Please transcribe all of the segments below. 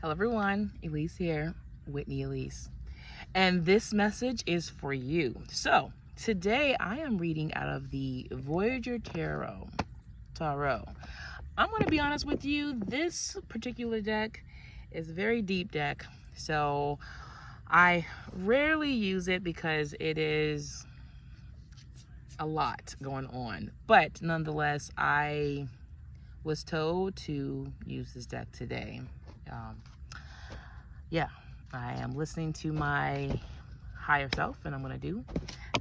Hello everyone, Elise here, Whitney Elise. And this message is for you. So today I am reading out of the Voyager Tarot. I'm going to be honest with you, this particular deck is a very deep deck. So I rarely use it because it is a lot going on. But nonetheless, I was told to use this deck today. Yeah, I am listening to my higher self, and I'm going to do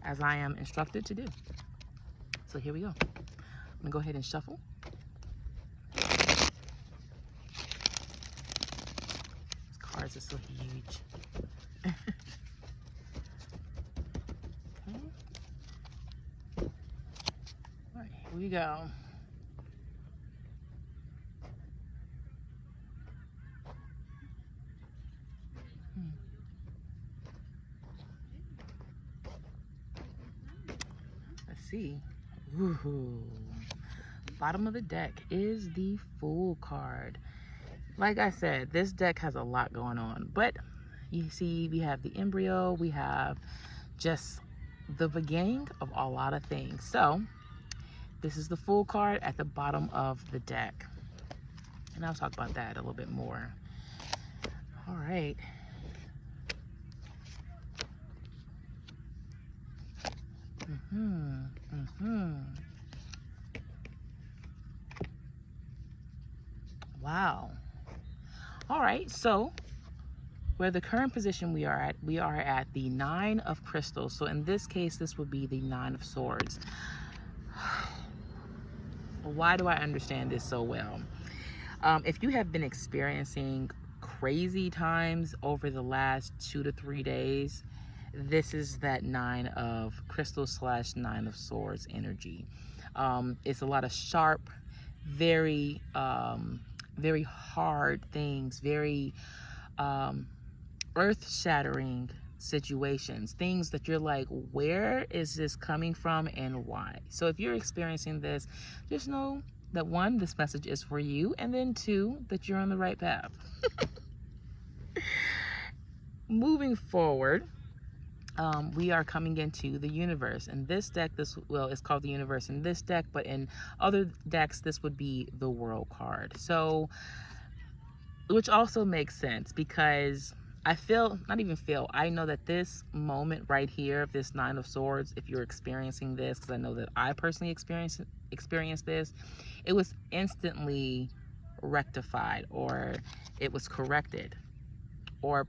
as I am instructed to do. So here we go. I'm going to go ahead and shuffle. These cards are so huge. Okay. All right, here we go. Let's see. Ooh. Bottom of the deck is the Fool card. Like I said, this deck has a lot going on, but you see we have the embryo, we have just the beginning of a lot of things. So this is the Fool card at the bottom of the deck, and I'll talk about that a little bit more. All right. Wow. All right, so where the current position we are at the Nine of Crystals. So in this case, this would be the Nine of Swords. Why do I understand this so well? If you have been experiencing crazy times over the last 2 to 3 days, this is that Nine of Crystals / Nine of Swords energy. It's a lot of sharp, very hard things, very earth-shattering situations, things that you're like, where is this coming from and why? So if you're experiencing this, just know that 1, this message is for you, and then 2, that you're on the right path. Moving forward, we are coming into the universe. In this deck, it's called the universe in this deck, but in other decks, this would be the world card. So, which also makes sense because I know that this moment right here of this Nine of Swords, if you're experiencing this, because I know that I personally experienced this, it was instantly rectified, or it was corrected, or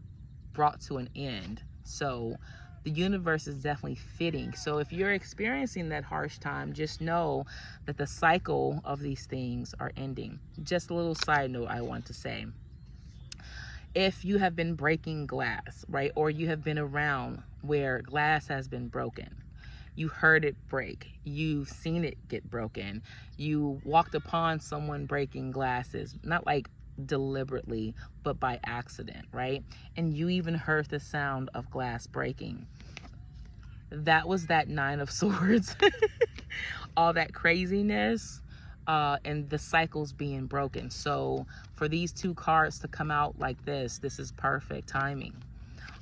brought to an end. So the universe is definitely fitting. So if you're experiencing that harsh time, just know that the cycle of these things are ending. Just a little side note I want to say. If you have been breaking glass, right, or you have been around where glass has been broken, you heard it break, you've seen it get broken, you walked upon someone breaking glasses, not like deliberately, but by accident, right? And you even heard the sound of glass breaking. That was that Nine of Swords. All that craziness, and the cycles being broken. So for these 2 cards to come out like this is perfect timing.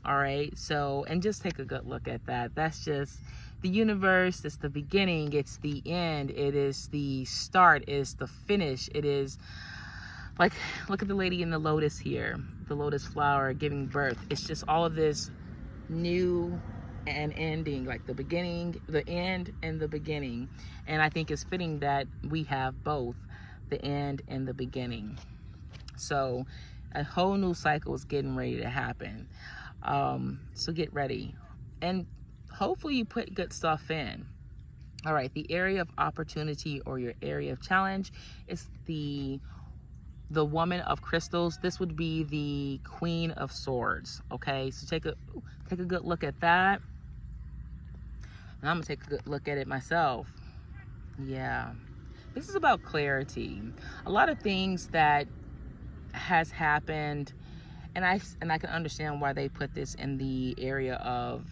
All right, so, and just take a good look at that. That's just the universe. It's the beginning, it's the end, it is the start, it's the finish. It is like, look at the lady in the lotus here, the lotus flower giving birth. It's just all of this new and ending, like the beginning, the end, and the beginning. And I think it's fitting that we have both the end and the beginning. So a whole new cycle is getting ready to happen. So get ready, and hopefully you put good stuff in. All right, the area of opportunity or your area of challenge is the Woman of Crystals. This would be the Queen of Swords. Okay, so take a good look at that, and I'm gonna take a good look at it myself. Yeah, this is about clarity. A lot of things that has happened, and I can understand why they put this in the area of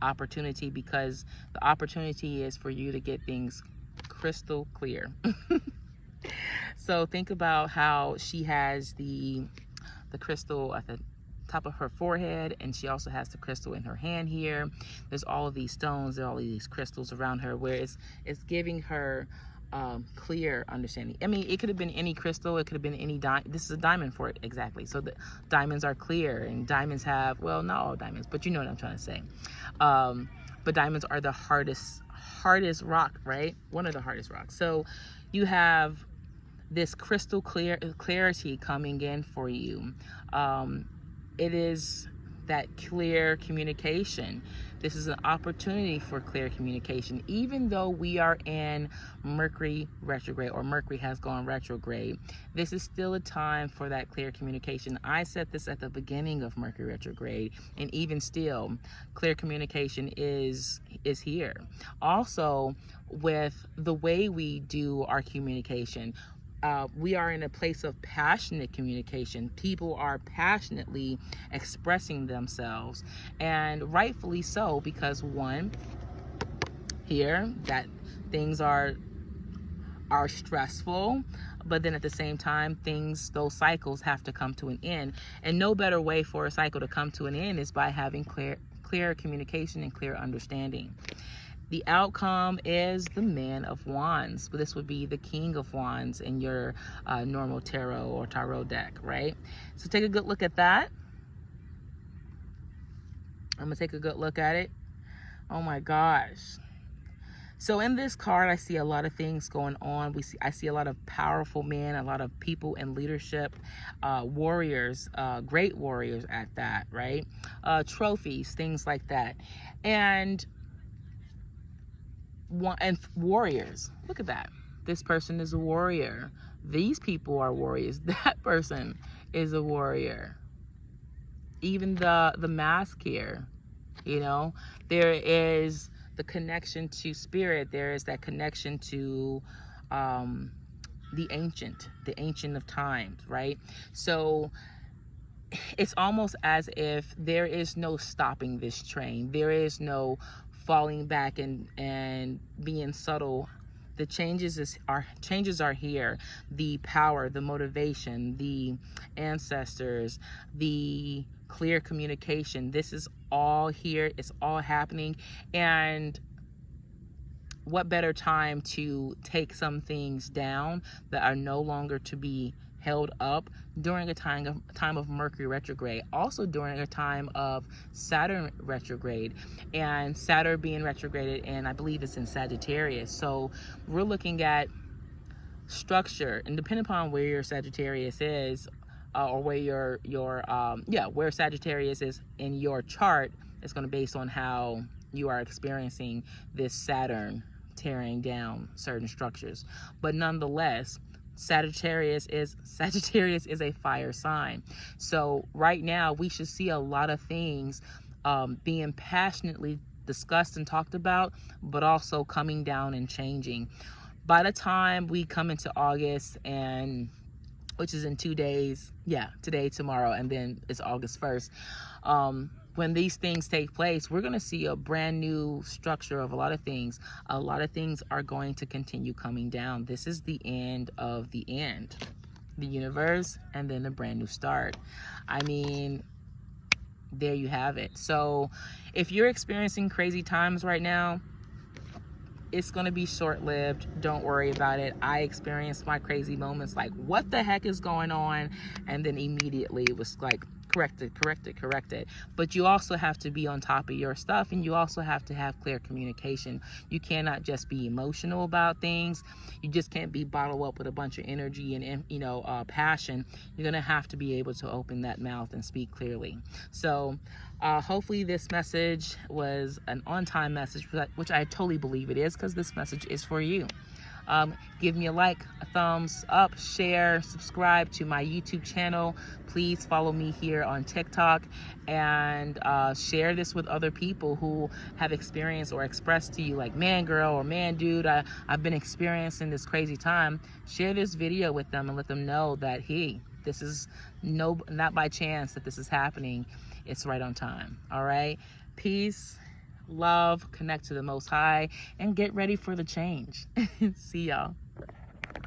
opportunity, because the opportunity is for you to get things crystal clear. So think about how she has the the crystal at the top of her forehead, and she also has the crystal in her hand here. There's all of these stones, there are all of these crystals around her, where it's giving her clear understanding. I mean, it could have been any crystal, it could have been any diamond. This is a diamond for it, exactly. So the diamonds are clear, and diamonds have, well, not all diamonds, but you know what I'm trying to say. But diamonds are the hardest rock, right? One of the hardest rocks. So you have this crystal clarity coming in for you. It is that clear communication. This is an opportunity for clear communication. Even though we are in Mercury retrograde, or Mercury has gone retrograde, this is still a time for that clear communication. I said this at the beginning of Mercury retrograde, and even still, clear communication is here. Also, with the way we do our communication, we are in a place of passionate communication. People are passionately expressing themselves, and rightfully so, because one, here, that things are stressful, but then at the same time, those cycles have to come to an end. And no better way for a cycle to come to an end is by having clear communication and clear understanding. The outcome is the Man of Wands. This would be the King of Wands in your normal tarot or tarot deck, right? So take a good look at that. I'm gonna take a good look at it. Oh my gosh. So in this card, I see a lot of things going on. I see a lot of powerful men, a lot of people in leadership, warriors, great warriors at that, right? Trophies, things like that. And warriors, look at that. This person is a warrior. These people are warriors. That person is a warrior. Even the mask here, you know, there is the connection to spirit. There is that connection to the ancient of times, right? So it's almost as if there is no stopping this train. There is no falling back and being subtle. The changes are here. The power, the motivation, the ancestors, the clear communication. This is all here. It's all happening. And what better time to take some things down that are no longer to be held up during a time of Mercury retrograde, also during a time of Saturn retrograde, and Saturn being retrograded, and I believe it's in Sagittarius. So we're looking at structure, and depending upon where your Sagittarius is, or where where Sagittarius is in your chart, it's going to be based on how you are experiencing this Saturn tearing down certain structures. But nonetheless, Sagittarius is a fire sign. So right now we should see a lot of things being passionately discussed and talked about, but also coming down and changing. By the time we come into August, and which is in 2 days, today, tomorrow, and then it's August 1st, when these things take place, we're going to see a brand new structure of a lot of things. A lot of things are going to continue coming down. This is the end of the end, the universe, and then a brand new start. I mean, there you have it. So if you're experiencing crazy times right now, it's going to be short-lived. Don't worry about it. I experienced my crazy moments like, what the heck is going on? And then immediately it was like, corrected. But you also have to be on top of your stuff, and you also have to have clear communication. You cannot just be emotional about things. You just can't be bottled up with a bunch of energy and passion. You're gonna have to be able to open that mouth and speak clearly. So hopefully this message was an on-time message, which I totally believe it is, because this message is for you. Give me a like, a thumbs up, share, subscribe to my YouTube channel. Please follow me here on TikTok, and share this with other people who have experienced or expressed to you like, man, girl, or man, dude, I've been experiencing this crazy time. Share this video with them and let them know that, hey, this is not by chance that this is happening. It's right on time. All right. Peace, love, connect to the Most High, and get ready for the change. See y'all.